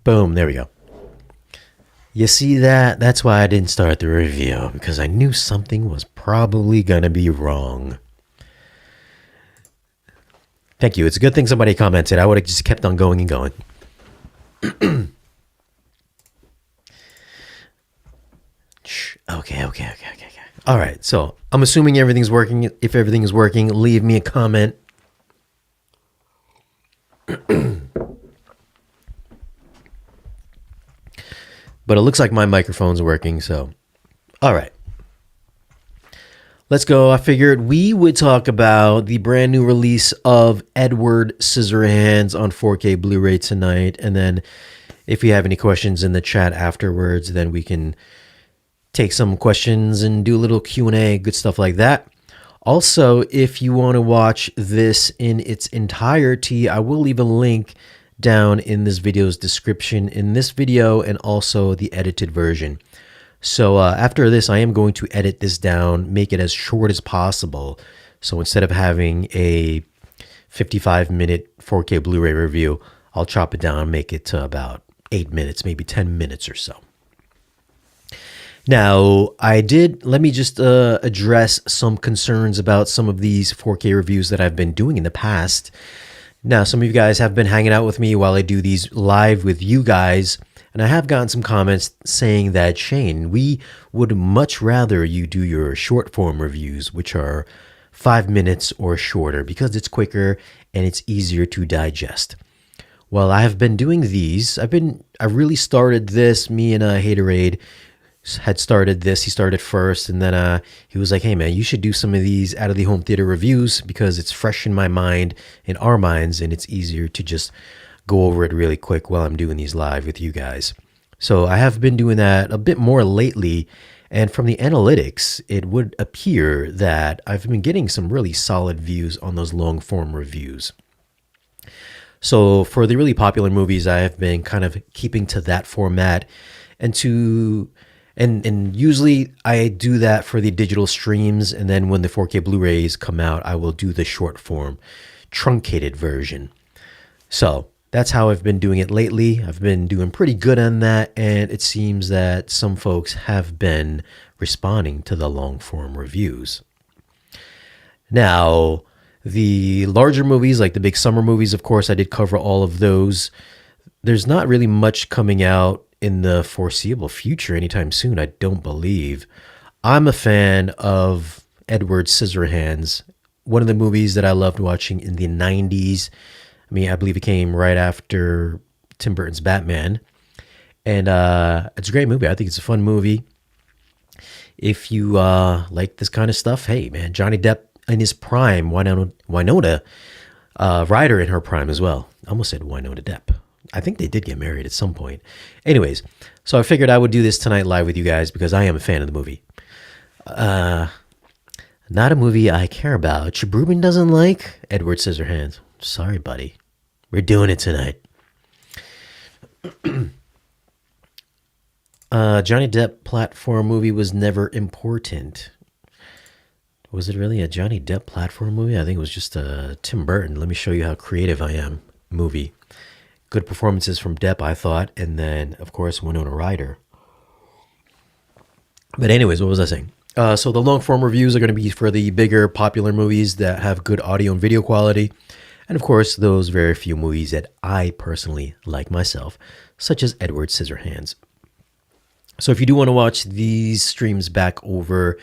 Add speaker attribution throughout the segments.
Speaker 1: Boom, there we go. You see that? That's why I didn't start the review, because I knew something was probably going to be wrong. Thank you. It's a good thing somebody commented. I would have just kept on going and going. Okay. All right, so I'm assuming everything's working. If everything is working, leave me a comment. But it looks like my microphone's working, so all right. Let's go. I figured we would talk about the brand new release of Edward Scissorhands on 4K Blu-ray tonight, and then if you have any questions in the chat afterwards, then we can take some questions and do a little Q&A, good stuff like that. Also, if you want to watch this in its entirety, I will leave a link down in this video's description in this video and also the edited version. So after this, I am going to edit this down, make it as short as possible. So instead of having a 55-minute 4K Blu-ray review, I'll chop it down, make it to about 8 minutes, maybe 10 minutes or so. Now, let me just address some concerns about some of these 4K reviews that I've been doing in the past. Now, some of you guys have been hanging out with me while I do these live with you guys, and I have gotten some comments saying that, Shane, we would much rather you do your short form reviews, which are 5 minutes or shorter, because it's quicker and it's easier to digest. Well, I have been doing these. I really started this, me and Haterade had started this. He started first, and then he was like, hey man, you should do some of these out of the home theater reviews because it's fresh in my mind, in our minds, and it's easier to just go over it really quick while I'm doing these live with you guys. So I have been doing that a bit more lately, and from the analytics, it would appear that I've been getting some really solid views on those long form reviews. So for the really popular movies, I have been kind of keeping to that format, and usually I do that for the digital streams, and then when the 4K Blu-rays come out, I will do the short form, truncated version. So that's how I've been doing it lately. I've been doing pretty good on that, and it seems that some folks have been responding to the long form reviews. Now, the larger movies, like the big summer movies, of course, I did cover all of those. There's not really much coming out in the foreseeable future anytime soon, I don't believe. I'm a fan of Edward Scissorhands, one of the movies that I loved watching in the 90s. I mean, I believe it came right after Tim Burton's Batman. And it's a great movie. I think it's a fun movie. If you like this kind of stuff, hey, man, Johnny Depp in his prime, Winona Ryder in her prime as well. I almost said Winona Depp. I think they did get married at some point. Anyways, so I figured I would do this tonight live with you guys because I am a fan of the movie. Not a movie I care about. Chabrubin doesn't like Edward Scissorhands. Sorry, buddy. We're doing it tonight. Johnny Depp platform movie was never important. Was it really a Johnny Depp platform movie? I think it was just a Tim Burton. Let me show you how creative I am movie. Good performances from Depp, I thought, and then, of course, Winona Ryder. But anyways, what was I saying? So the long-form reviews are going to be for the bigger, popular movies that have good audio and video quality, and, of course, those very few movies that I personally like myself, such as Edward Scissorhands. So if you do want to watch these streams back over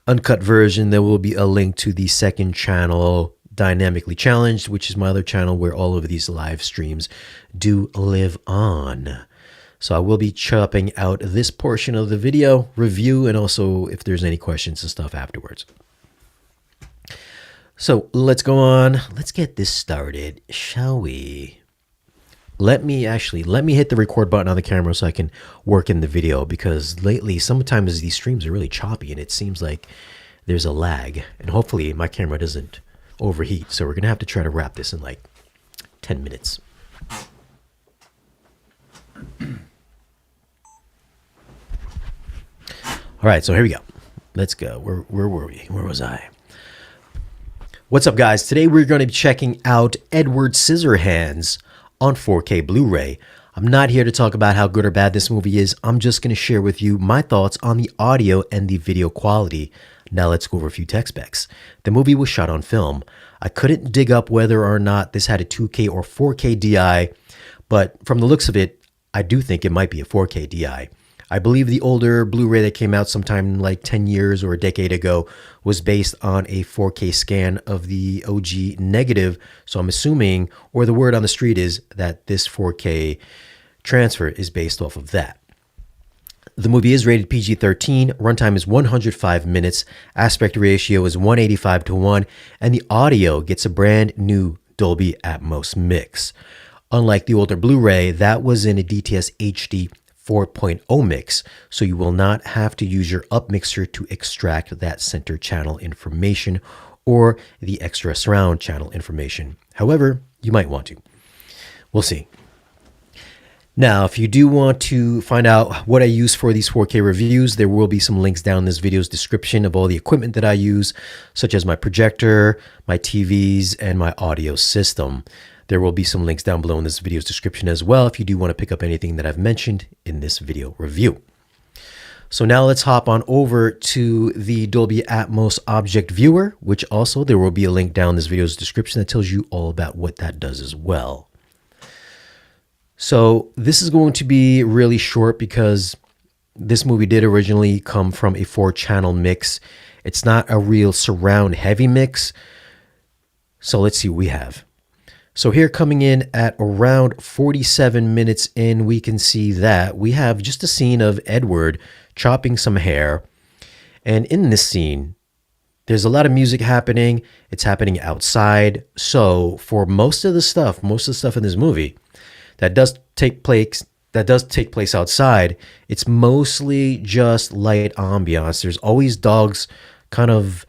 Speaker 1: uncut version, there will be a link to the second channel, Dynamically Challenged, which is my other channel where all of these live streams do live on. So I will be chopping out this portion of the video review and also if there's any questions and stuff afterwards. So let's go on. Let's get this started, shall we? Let me hit the record button on the camera so I can work in the video, because lately sometimes these streams are really choppy and it seems like there's a lag, and hopefully my camera doesn't overheat. So we're going to have to try to wrap this in like 10 minutes. All right, so here we go. Let's go. Where were we? Where was I? What's up, guys? Today we're going to be checking out Edward Scissorhands on 4K Blu-ray. I'm not here to talk about how good or bad this movie is. I'm just going to share with you my thoughts on the audio and the video quality. Now let's go over a few tech specs. The movie was shot on film. I couldn't dig up whether or not this had a 2K or 4K DI, but from the looks of it, I do think it might be a 4K DI. I believe the older Blu-ray that came out sometime like 10 years or a decade ago was based on a 4K scan of the OG negative. So I'm assuming, or the word on the street is that this 4K transfer is based off of that. The movie is rated PG-13, runtime is 105 minutes, aspect ratio is 185:1, and the audio gets a brand new Dolby Atmos mix. Unlike the older Blu-ray, that was in a DTS HD 4.0 mix, so you will not have to use your up mixer to extract that center channel information or the extra surround channel information. However, you might want to. We'll see. Now, if you do want to find out what I use for these 4K reviews, there will be some links down in this video's description of all the equipment that I use, such as my projector, my TVs, and my audio system. There will be some links down below in this video's description as well if you do want to pick up anything that I've mentioned in this video review. So now let's hop on over to the Dolby Atmos Object Viewer, which also there will be a link down in this video's description that tells you all about what that does as well. So this is going to be really short because this movie did originally come from a 4-channel mix. It's not a real surround heavy mix. So let's see what we have. So here coming in at around 47 minutes in, we can see that we have just a scene of Edward chopping some hair. And in this scene, there's a lot of music happening. It's happening outside. So for most of the stuff in this movie that does take place outside, it's mostly just light ambiance. There's always dogs kind of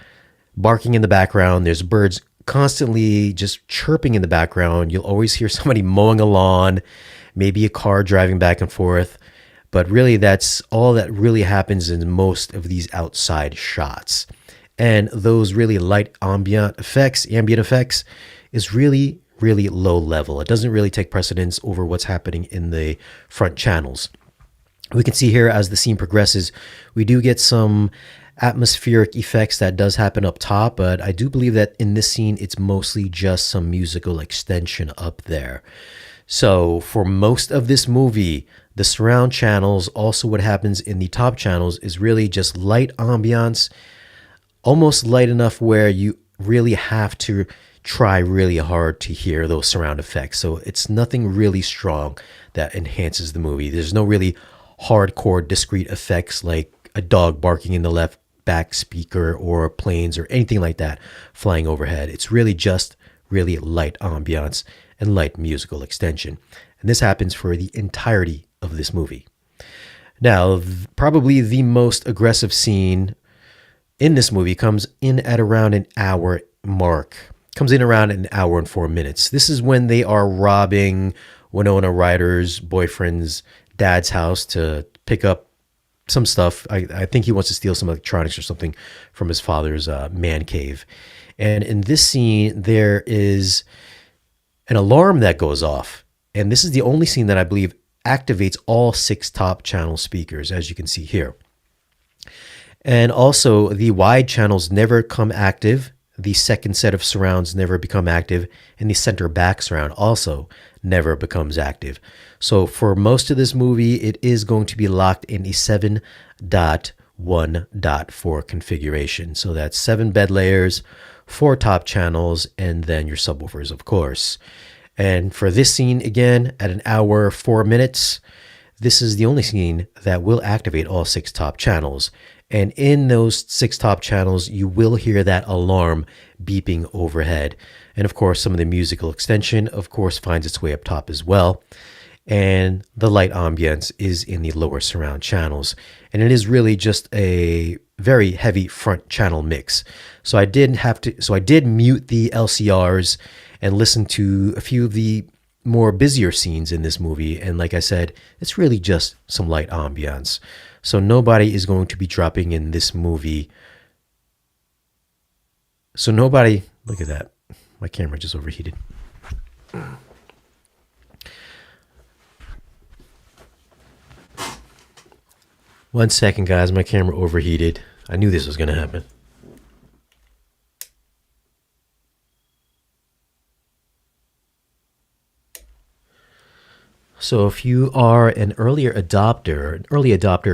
Speaker 1: barking in the background. There's birds constantly just chirping in the background. You'll always hear somebody mowing a lawn, maybe a car driving back and forth. But really, that's all that really happens in most of these outside shots. And those really light ambient effects is really, really low level. It doesn't really take precedence over what's happening in the front channels. We can see here as the scene progresses, we do get some atmospheric effects that does happen up top, but I do believe that in this scene, it's mostly just some musical extension up there. So for most of this movie, the surround channels, also what happens in the top channels is really just light ambiance, almost light enough where you really have to try really hard to hear those surround effects. So it's nothing really strong that enhances the movie. There's no really hardcore discrete effects like a dog barking in the left back speaker or planes or anything like that flying overhead. It's really just really light ambiance and light musical extension. And this happens for the entirety of this movie. Now, probably the most aggressive scene in this movie comes in at around an hour mark. Comes in around an hour and 4 minutes. This is when they are robbing Winona Ryder's boyfriend's dad's house to pick up some stuff. I think he wants to steal some electronics or something from his father's man cave. And in this scene, there is an alarm that goes off. And this is the only scene that I believe activates all 6 top channel speakers, as you can see here. And also, the wide channels never come active. The second set of surrounds never become active. And the center back surround also never becomes active. So for most of this movie, it is going to be locked in a 7.1.4 configuration. So that's 7 bed layers, 4 top channels, and then your subwoofers, of course. And for this scene, again, at an hour, 4 minutes, this is the only scene that will activate all 6 top channels. And in those 6 top channels, you will hear that alarm beeping overhead. And of course, some of the musical extension, of course, finds its way up top as well. And the light ambience is in the lower surround channels. And it is really just a very heavy front channel mix. So I did mute the LCRs and listen to a few of the more busier scenes in this movie. And like I said, it's really just some light ambiance. So nobody is going to be dropping in this movie. So nobody, look at that. My camera just overheated. One second, guys. My camera overheated. I knew this was going to happen. So if you are an early adopter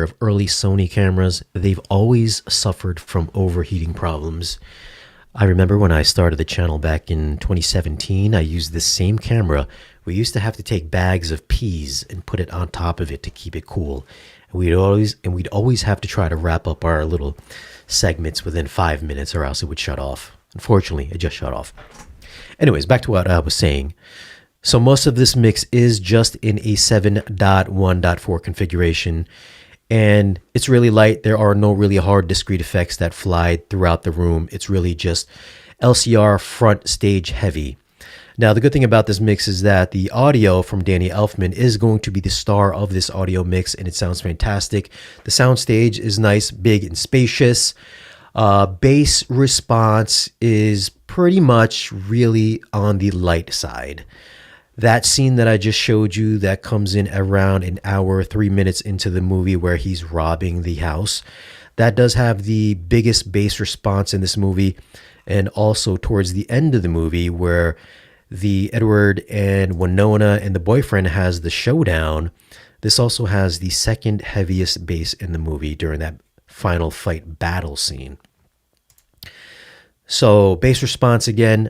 Speaker 1: of early Sony cameras, they've always suffered from overheating problems. I remember when I started the channel back in 2017, I used this same camera. We used to have to take bags of peas and put it on top of it to keep it cool. And we'd always have to try to wrap up our little segments within 5 minutes or else it would shut off. Unfortunately, it just shut off. Anyways, back to what I was saying. So most of this mix is just in a 7.1.4 configuration, and it's really light. There are no really hard discrete effects that fly throughout the room. It's really just LCR front stage heavy. Now, the good thing about this mix is that the audio from Danny Elfman is going to be the star of this audio mix, and it sounds fantastic. The sound stage is nice, big, and spacious. Bass response is pretty much really on the light side. That scene that I just showed you that comes in around an hour, 3 minutes into the movie where he's robbing the house, that does have the biggest bass response in this movie. And also towards the end of the movie where the Edward and Winona and the boyfriend has the showdown, this also has the second heaviest bass in the movie during that final fight battle scene. So bass response again,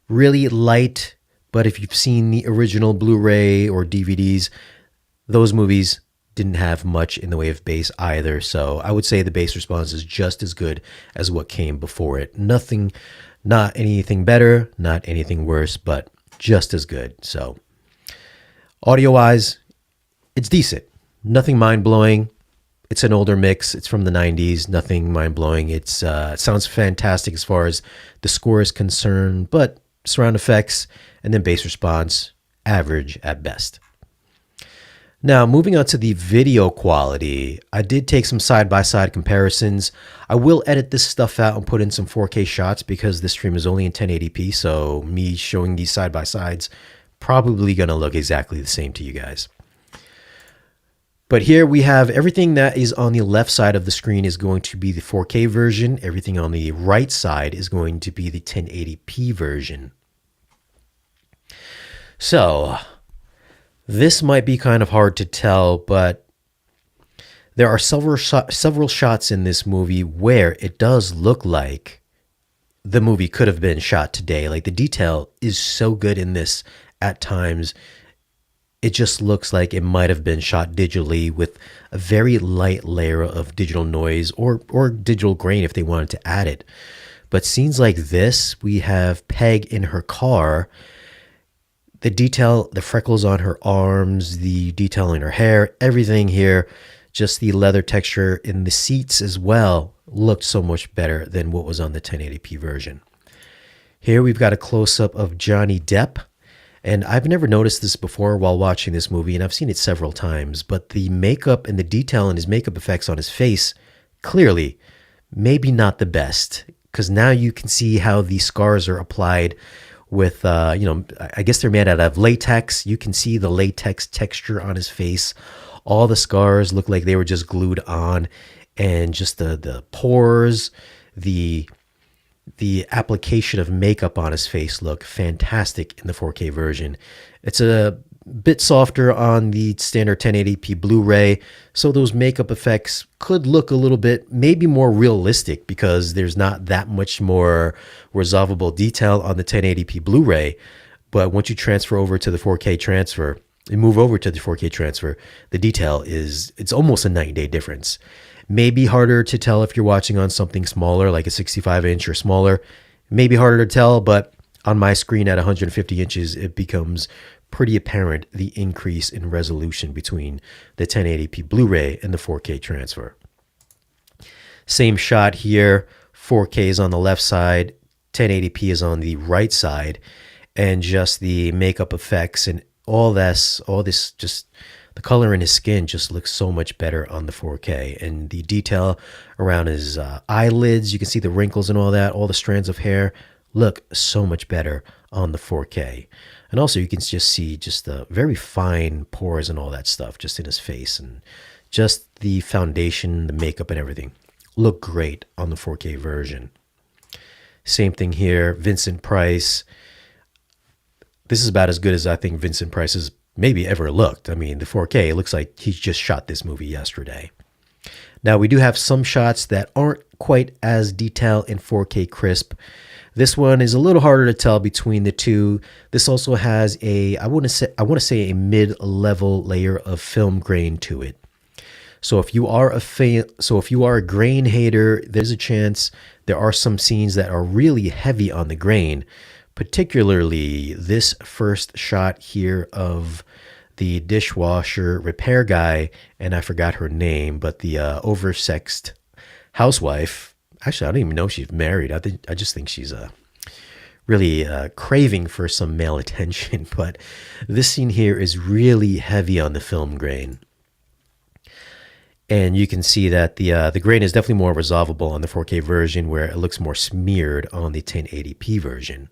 Speaker 1: really light. But if you've seen the original Blu-ray or DVDs, those movies didn't have much in the way of bass either. So I would say the bass response is just as good as what came before it. Not anything better, not anything worse, but just as good. So audio-wise, it's decent. Nothing mind-blowing. It's an older mix. It's from the 90s. Nothing mind-blowing. It sounds fantastic as far as the score is concerned, but surround effects and then bass response, average at best. Now, moving on to the video quality, I did take some side-by-side comparisons. I will edit this stuff out and put in some 4K shots because this stream is only in 1080p, so me showing these side-by-sides probably going to look exactly the same to you guys. But here we have everything that is on the left side of the screen is going to be the 4K version. Everything on the right side is going to be the 1080p version. So this might be kind of hard to tell, but there are several shots in this movie where it does look like the movie could have been shot today. Like the detail is so good in this at times. It just looks like it might have been shot digitally with a very light layer of digital noise or digital grain if they wanted to add it. But scenes like this, we have Peg in her car. The detail, the freckles on her arms, the detail in her hair, everything here, just the leather texture in the seats as well looked so much better than what was on the 1080p version. Here we've got a close-up of Johnny Depp. And I've never noticed this before while watching this movie, and I've seen it several times, but the makeup and the detail in his makeup effects on his face, clearly, maybe not the best, because now you can see how the scars are applied with, I guess they're made out of latex. You can see the latex texture on his face. All the scars look like they were just glued on, and just the pores, the application of makeup on his face look fantastic in the 4K version. It's a bit softer on the standard 1080p Blu-ray, so those makeup effects could look a little bit maybe more realistic because there's not that much more resolvable detail on the 1080p Blu-ray. But once you transfer over to the 4K transfer, and move over to the 4K transfer, the detail it's almost a night and day difference. Maybe harder to tell if you're watching on something smaller, like a 65-inch or smaller. Maybe harder to tell, but on my screen at 150 inches, it becomes pretty apparent the increase in resolution between the 1080p Blu-ray and the 4K transfer. Same shot here. 4K is on the left side, 1080p is on the right side, and just the makeup effects and all this just the color in his skin just looks so much better on the 4K. And the detail around his eyelids, you can see the wrinkles and all that, all the strands of hair look so much better on the 4K. And also you can just see just the very fine pores and all that stuff just in his face. And just the foundation, the makeup, and everything look great on the 4K version. Same thing here, Vincent Price. This is about as good as I think Vincent Price has maybe ever looked. I mean, the 4K, it looks like he just shot this movie yesterday. Now, we do have some shots that aren't quite as detailed in 4K crisp. This one is a little harder to tell between the two. This also has I want to say a mid-level layer of film grain to it. So if you are a grain hater, there's a chance there are some scenes that are really heavy on the grain, particularly this first shot here of the dishwasher repair guy, and I forgot her name, but the oversexed housewife. Actually, I don't even know if she's married. I just think she's really craving for some male attention. But this scene here is really heavy on the film grain. And you can see that the grain is definitely more resolvable on the 4K version, where it looks more smeared on the 1080p version.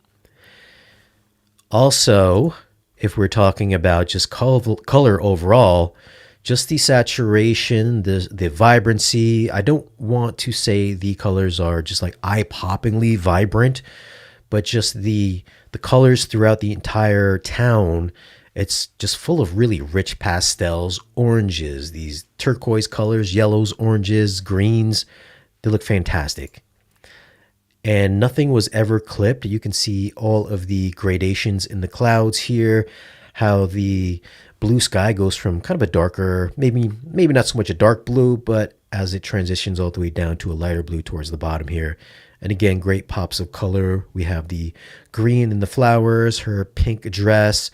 Speaker 1: Also, if we're talking about just color overall, just the saturation, the vibrancy, I don't want to say the colors are just like eye-poppingly vibrant, but just the colors throughout the entire town, it's just full of really rich pastels, oranges, these turquoise colors, yellows, oranges, greens. They look fantastic. And nothing was ever clipped. You can see all of the gradations in the clouds here, how the blue sky goes from kind of a darker, maybe not so much a dark blue, but as it transitions all the way down to a lighter blue towards the bottom here. And again, great pops of color. We have the green in the flowers, her pink dress,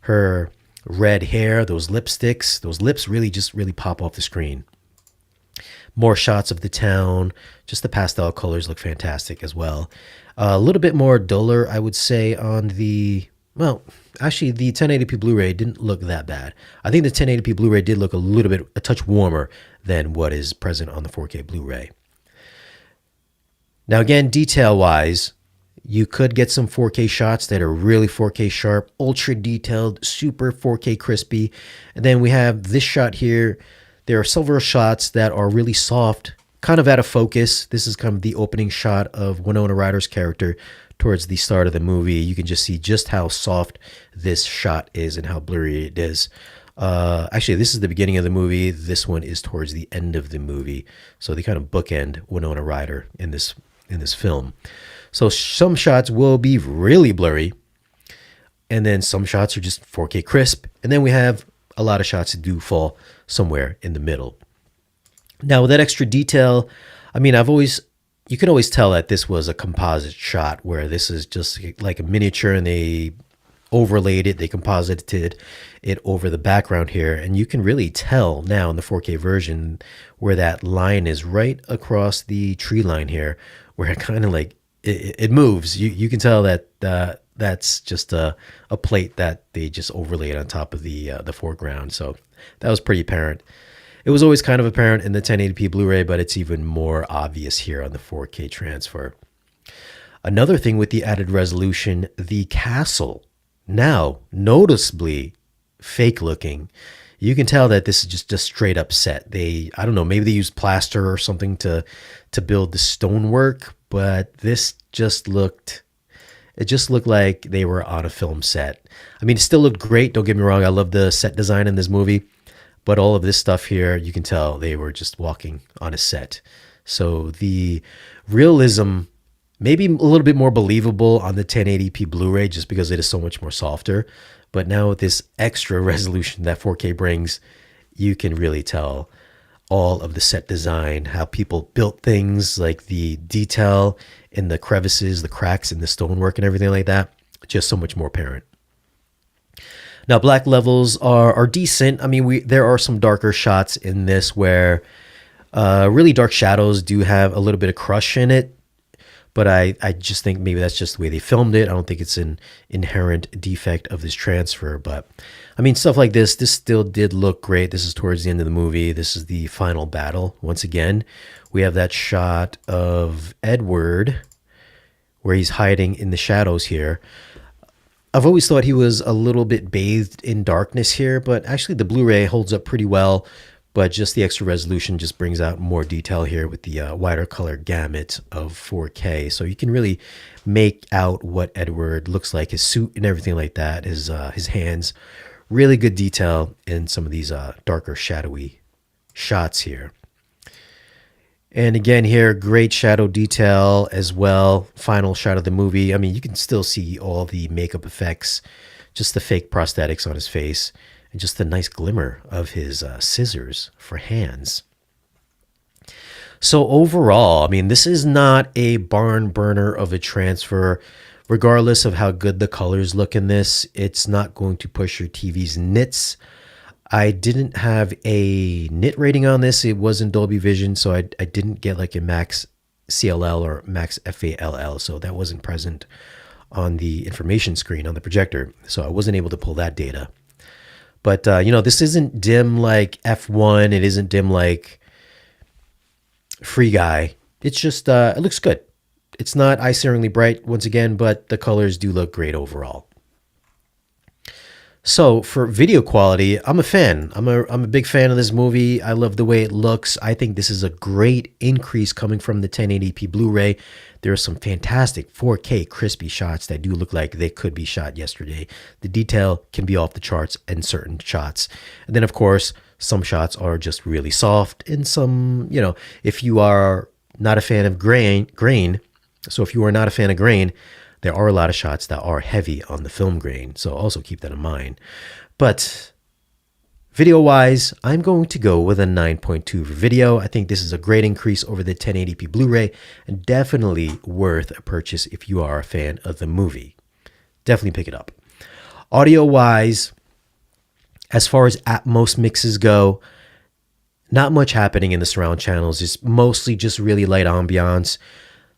Speaker 1: her red hair, those lipsticks, those lips really pop off the screen. More shots of the town. Just the pastel colors look fantastic as well. A little bit more duller, I would say, on the... Well, actually, the 1080p Blu-ray didn't look that bad. I think the 1080p Blu-ray did look a touch warmer than what is present on the 4K Blu-ray. Now, again, detail-wise, you could get some 4K shots that are really 4K sharp, ultra detailed, super 4K crispy. And then we have this shot here. There are several shots that are really soft, kind of out of focus. This is kind of the opening shot of Winona Ryder's character towards the start of the movie. You can just see just how soft this shot is and how blurry it is. Actually, this is the beginning of the movie. This one is towards the end of the movie. So they kind of bookend Winona Ryder in this film. So some shots will be really blurry, and then some shots are just 4K crisp, and then we have a lot of shots that do fall somewhere in the middle. Now, with that extra detail, I mean, you can always tell that this was a composite shot, where this is just like a miniature and they overlaid it, they composited it over the background here. And you can really tell now in the 4K version where that line is right across the tree line here, where it kind of like, it moves. You can tell that that's just a plate that they just overlaid on top of the foreground. So that was pretty apparent. It was always kind of apparent in the 1080p Blu-ray, but it's even more obvious here on the 4K transfer. Another thing with the added resolution, the castle, now noticeably fake looking. You can tell that this is just a straight up set. I don't know, maybe they used plaster or something to build the stonework, but this just looked like they were on a film set. I mean, it still looked great. Don't get me wrong. I love the set design in this movie, but all of this stuff here, you can tell they were just walking on a set. So the realism, maybe a little bit more believable on the 1080p Blu-ray just because it is so much more softer. But now with this extra resolution that 4K brings, you can really tell all of the set design, how people built things, like the detail in the crevices, the cracks in the stonework and everything like that. Just so much more apparent. Now, black levels are decent. I mean, there are some darker shots in this where really dark shadows do have a little bit of crush in it. But I just think maybe that's just the way they filmed it. I don't think it's an inherent defect of this transfer. But, I mean, stuff like this still did look great. This is towards the end of the movie. This is the final battle. Once again, we have that shot of Edward where he's hiding in the shadows here. I've always thought he was a little bit bathed in darkness here, but actually the Blu-ray holds up pretty well. but just the extra resolution just brings out more detail here with the wider color gamut of 4K. So you can really make out what Edward looks like, his suit and everything like that, his hands. Really good detail in some of these darker, shadowy shots here. And again here, great shadow detail as well. Final shot of the movie. I mean, you can still see all the makeup effects, just the fake prosthetics on his face, and just the nice glimmer of his scissors for hands. So overall, I mean, this is not a barn burner of a transfer. Regardless of how good the colors look in this, it's not going to push your TV's nits. I didn't have a nit rating on this. It wasn't Dolby Vision, so I didn't get like a max CLL or max FALL, so that wasn't present on the information screen on the projector, so I wasn't able to pull that data. But you know, this isn't dim like F1. It isn't dim like Free Guy. It's just it looks good. It's not eye-searingly bright once again, but the colors do look great overall. So for video quality, I'm a fan. I'm a big fan of this movie. I love the way it looks. I think this is a great increase coming from the 1080p Blu-ray. There are some fantastic 4K crispy shots that do look like they could be shot yesterday. The detail can be off the charts in certain shots. And then of course, some shots are just really soft, and some, you know, if you are not a fan of grain, so if you are not a fan of grain, there are a lot of shots that are heavy on the film grain. So also keep that in mind. But video-wise, I'm going to go with a 9.2 for video. I think this is a great increase over the 1080p Blu-ray and definitely worth a purchase if you are a fan of the movie. Definitely pick it up. Audio-wise, as far as Atmos mixes go, not much happening in the surround channels. It's mostly just really light ambiance.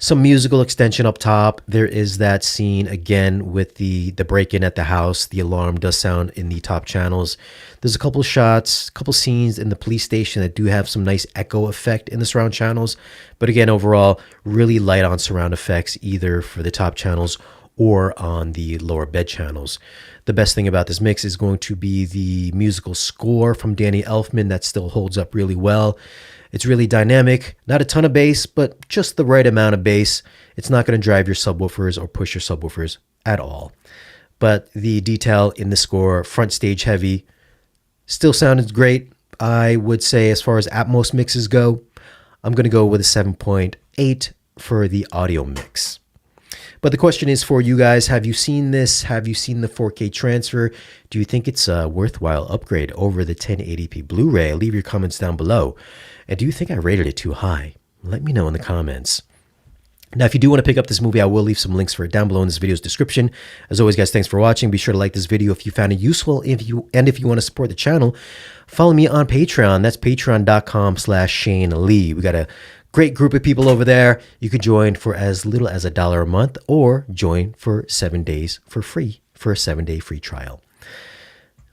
Speaker 1: Some musical extension up top. There is that scene again with the break-in at the house. The alarm does sound in the top channels. There's a couple shots, a couple scenes in the police station that do have some nice echo effect in the surround channels. But again, overall, really light on surround effects, either for the top channels or on the lower bed channels. The best thing about this mix is going to be the musical score from Danny Elfman that still holds up really well. It's really dynamic, not a ton of bass, but just the right amount of bass. It's not going to drive your subwoofers or push your subwoofers at all. But the detail in the score, front stage heavy, still sounded great. I would say as far as Atmos mixes go, I'm going to go with a 7.8 for the audio mix. But the question is for you guys, have you seen this? Have you seen the 4K transfer? Do you think it's a worthwhile upgrade over the 1080p Blu-ray? Leave your comments down below. And do you think I rated it too high? Let me know in the comments. Now, if you do want to pick up this movie, I will leave some links for it down below in this video's description. As always, guys, thanks for watching. Be sure to like this video if you found it useful. If you want to support the channel, follow me on Patreon. That's patreon.com/Shane Lee. We got a great group of people over there. You can join for as little as $1 a month or join for 7 days for free for a 7-day free trial.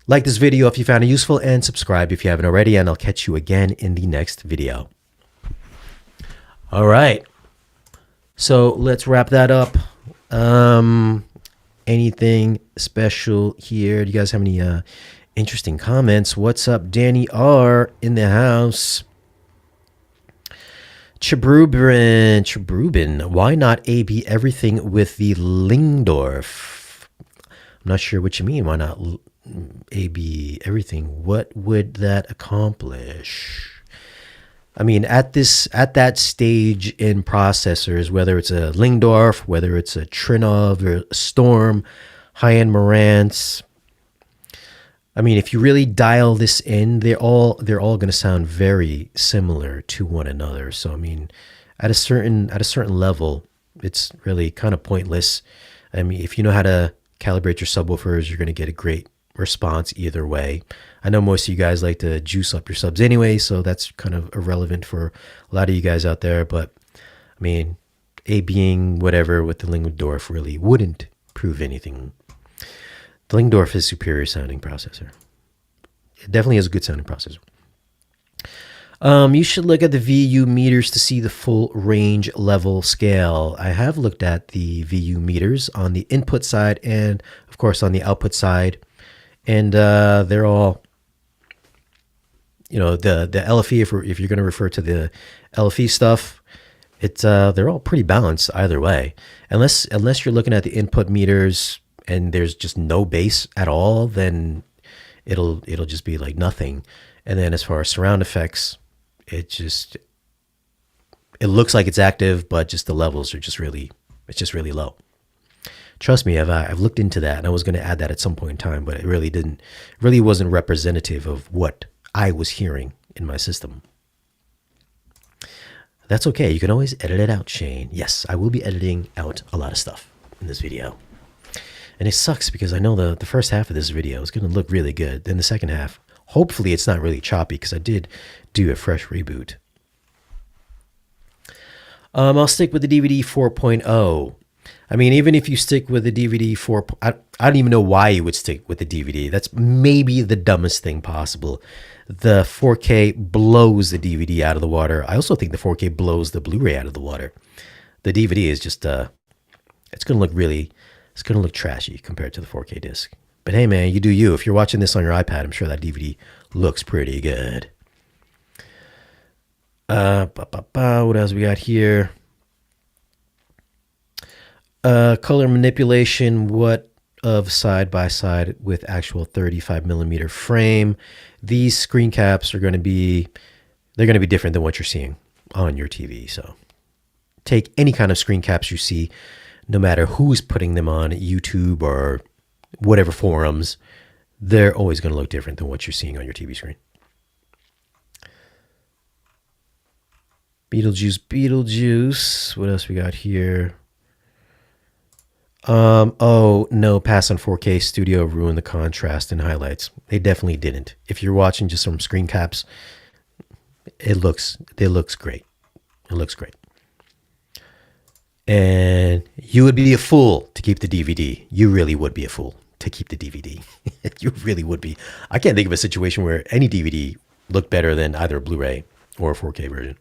Speaker 1: Like this video if you found it useful and subscribe if you haven't already, and I'll catch you again in the next video. All right. So let's wrap that up. Anything special here? Do you guys have any interesting comments? What's up, Danny R in the house? Chabrubin, why not AB everything with the Lingdorf? I'm not sure what you mean. Why not AB everything? What would that accomplish? I mean, at that stage in processors, whether it's a Lingdorf, whether it's a Trinov or a Storm, high-end Marantz, I mean, if you really dial this in, they're all going to sound very similar to one another. So I mean, at a certain level, it's really kind of pointless. I mean, if you know how to calibrate your subwoofers, you're going to get a great response either way. I know most of you guys like to juice up your subs anyway, so that's kind of irrelevant for a lot of you guys out there. But I mean, ABing whatever with the Lingdorf really wouldn't prove anything. The Lingdorf is a superior sounding processor. It definitely is a good sounding processor. You should look at the VU meters to see the full range level scale. I have looked at the VU meters on the input side and, of course, on the output side. And they're all the LFE, if you're going to refer to the LFE stuff, it's they're all pretty balanced either way, unless you're looking at the input meters and there's just no bass at all, then it'll just be like nothing. And then as far as surround effects, it looks like it's active, but just the levels are it's just really low. Trust me, I've looked into that, and I was going to add that at some point in time, but it really wasn't representative of what I was hearing in my system. That's okay. You can always edit it out, Shane. Yes, I will be editing out a lot of stuff in this video. And it sucks because I know the first half of this video is going to look really good. Then the second half, hopefully it's not really choppy because I did do a fresh reboot. I'll stick with the DVD 4.0. I mean, even if you stick with the DVD 4, I don't even know why you would stick with the DVD. That's maybe the dumbest thing possible. The 4K blows the DVD out of the water. I also think the 4K blows the Blu-ray out of the water. The DVD is just, it's going to look trashy compared to the 4K disc. But hey, man, you do you. If you're watching this on your iPad, I'm sure that DVD looks pretty good. What else we got here? Color manipulation. What of side by side with actual 35 millimeter frame? These screen caps are going to be different than what you're seeing on your TV. So take any kind of screen caps you see, no matter who's putting them on YouTube or whatever forums, they're always going to look different than what you're seeing on your TV screen. Beetlejuice. What else we got here? Oh no, pass on 4K Studio ruined the contrast and highlights. They definitely didn't. If you're watching just some screen caps, it looks great. It looks great. And you would be a fool to keep the DVD. You really would be a fool to keep the DVD. You really would be. I can't think of a situation where any DVD looked better than either a Blu-ray or a 4K version.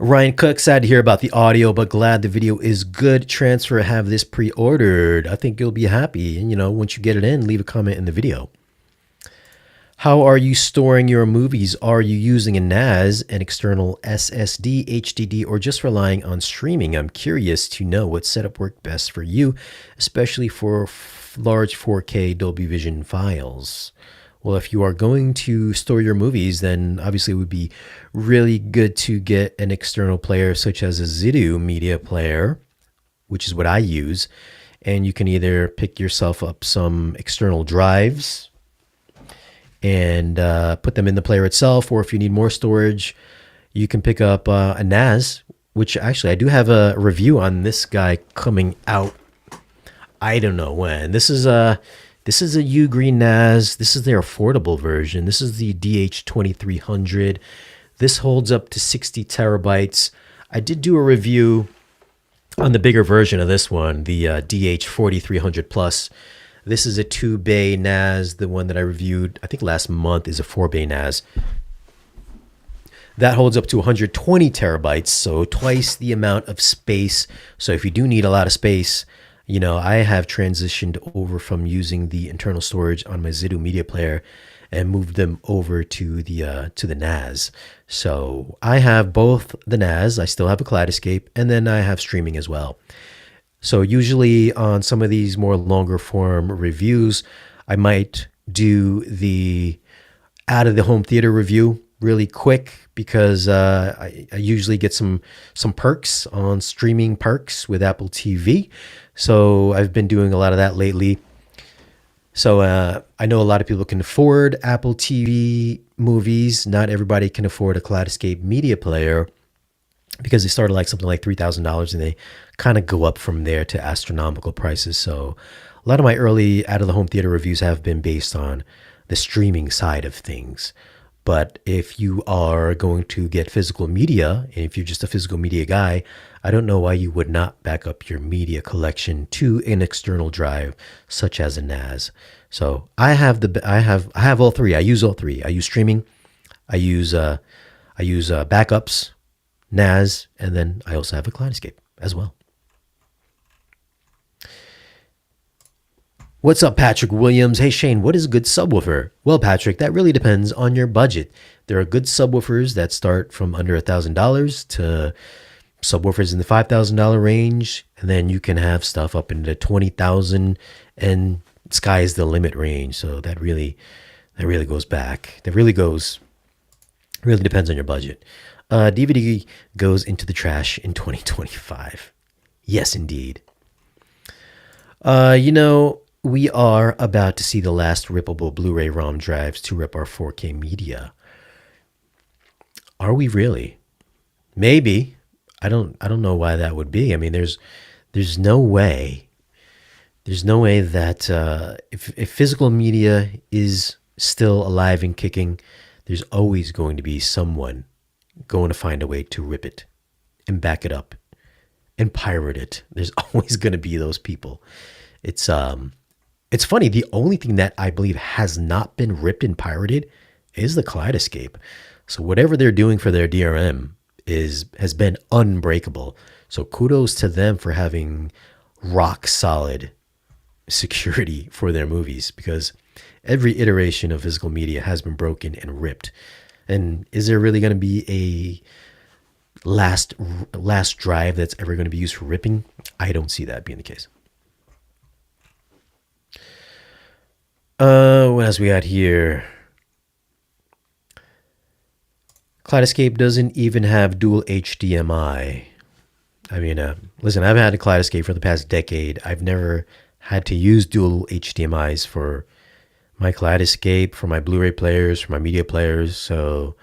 Speaker 1: Ryan Cook, sad to hear about the audio, but glad the video is good. Transfer, have this pre-ordered. I think you'll be happy. And, once you get it in, leave a comment in the video. How are you storing your movies? Are you using a NAS, an external SSD, HDD, or just relying on streaming? I'm curious to know what setup worked best for you, especially for large 4K Dolby Vision files. Well, if you are going to store your movies, then obviously it would be really good to get an external player such as a Zidu media player, which is what I use. And you can either pick yourself up some external drives and put them in the player itself, or if you need more storage, you can pick up a NAS, which actually I do have a review on this guy coming out. I don't know when. This is a Ugreen NAS. This is their affordable version. This is the DH2300. This holds up to 60 terabytes. I did do a review on the bigger version of this one, the DH4300 Plus. This is a 2-bay NAS. The one that I reviewed, I think last month, is a 4-bay NAS. That holds up to 120 terabytes, so twice the amount of space. So if you do need a lot of space, I have transitioned over from using the internal storage on my Zidu media player and moved them over to the NAS. So I have both the NAS, I still have a Kaleidoscape, and then I have streaming as well. So usually on some of these more longer form reviews, I might do the out of the home theater review really quick because I usually get some perks on streaming perks with Apple TV. So I've been doing a lot of that lately. So I know a lot of people can afford Apple TV movies. Not everybody can afford a Kaleidoscape media player because they start at something like $3,000 and they kind of go up from there to astronomical prices. So a lot of my early out of the home theater reviews have been based on the streaming side of things. But if you are going to get physical media, and if you're just a physical media guy, I don't know why you would not back up your media collection to an external drive, such as a NAS. So I have all three. I use all three. I use streaming, I use backups, NAS, and then I also have a Kaleidoscape as well. What's up, Patrick Williams? Hey, Shane, what is a good subwoofer? Well, Patrick, that really depends on your budget. There are good subwoofers that start from under $1,000 to subwoofers in the $5,000 range, and then you can have stuff up into 20,000 and sky's the limit range. So that really goes back. Really depends on your budget. DVD goes into the trash in 2025. Yes, indeed. We are about to see the last rippable Blu-ray ROM drives to rip our 4K media. Are we really? Maybe. I don't know why that would be. I mean, there's no way. There's no way that if physical media is still alive and kicking, there's always going to be someone going to find a way to rip it and back it up and pirate it. There's always going to be those people. It's funny. The only thing that I believe has not been ripped and pirated is the Kaleidoscape. So whatever they're doing for their DRM has been unbreakable. So kudos to them for having rock solid security for their movies, because every iteration of physical media has been broken and ripped. And is there really going to be a last drive that's ever going to be used for ripping? I don't see that being the case. What else we got here? Kaleidoscape doesn't even have dual HDMI. I mean, listen, I've had a Kaleidoscape for the past decade. I've never had to use dual HDMIs for my Kaleidoscape, for my Blu-ray players, for my media players. So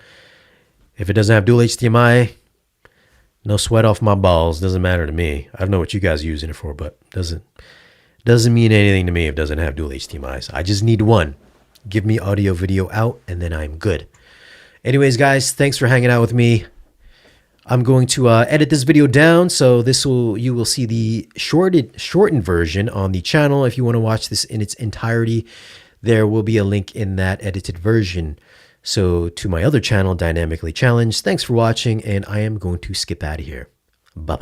Speaker 1: if it doesn't have dual HDMI, no sweat off my balls. Doesn't matter to me. I don't know what you guys are using it for, but doesn't mean anything to me if it doesn't have dual HDMIs. I just need one. Give me audio, video out, and then I'm good. Anyways, guys, thanks for hanging out with me. I'm going to edit this video down, so you will see the shortened version on the channel. If you want to watch this in its entirety, there will be a link in that edited version. So to my other channel, Dynamically Challenged, thanks for watching, and I am going to skip out of here. Bye-bye.